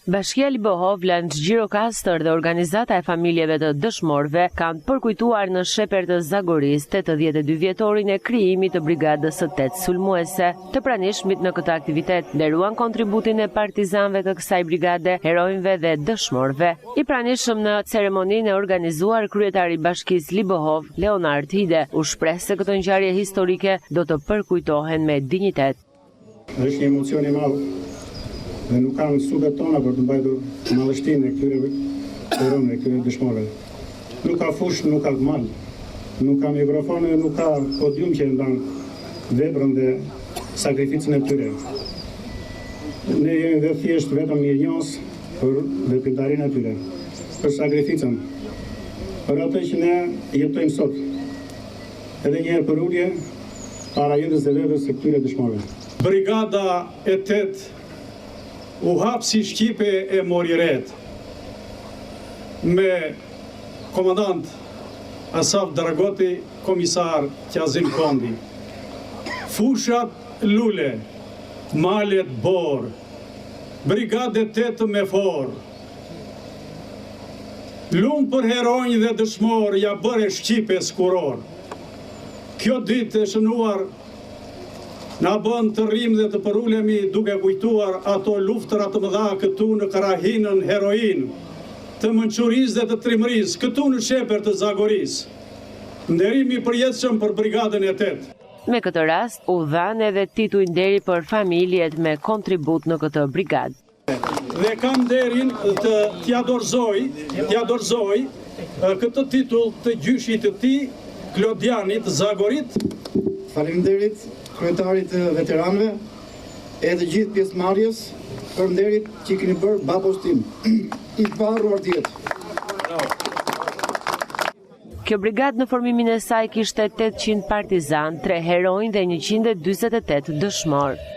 Bashkia Libohov, Lanç Gjirokastër dhe organizata e familjeve të dëshmorëve kanë përkujtuar në sheper të Zagorisë 82 vjetorin e krijimit të brigadës së 8 sulmuese. Të pranishmit në këtë aktivitet nderuan kontributin e partizanëve të kësaj brigade, heronjve dhe dëshmorëve. I pranishëm në ceremoninë e organizuar kryetari i Bashkisë Libohov, Leonard Hide, u shpreh se këto ngjarje historike do të përkujtohen me dinjitet. Është një emocion i madh. Dhe nuk kanë sudet tona për të mbajtur madhështinë e këtyre heronëve, e këtyre dëshmorëve. Nuk ka fush, nuk ka mal, nuk ka mikrofone, nuk ka podium që ndan veprën dhe sakrificën e tyre. Ne jemi dhe thjesht vetëm mirënjohës për veprimtarinë e tyre, për sakrificën, për atë që ne jetojmë sot. Edhe një herë për ulje para jetës dhe veprës së këtyre dëshmorëve. Brigada e 8 u hap si Shqipe e Moriret me komandant Asaf Dragoti, komisar Qazim Kondi. Fushat Lule, Malet Bor, Brigade 8 me For. Lumë për heronj dhe dëshmor ja bëre Shqipe skuror. Kjo ditë e shënuar na bën të rrim dhe të përulemi duke kujtuar ato luftëra të mëdha këtu në Karahinën heroin, të Mençurisë dhe të Trimërisë, këtu në sheper të Zagorisë. Nderimi i përjetshëm për brigadën e 8. Me këtë rast, u dhan edhe titull nderi për familjet me kontribut në këtë brigadë. Dhe kam nderin të t'ja dorëzoj këtë titull të gjyshit të tij, Klodianit Zagorit. Faleminderit kryetarit të veteranëve e të gjithë pjesëmarrjes për nderit që keni bërë babos tim, i varur djetë. Kjo brigadë në formimin e saj kishte 800 partizan, 3 heronj dhe 148 dëshmorë.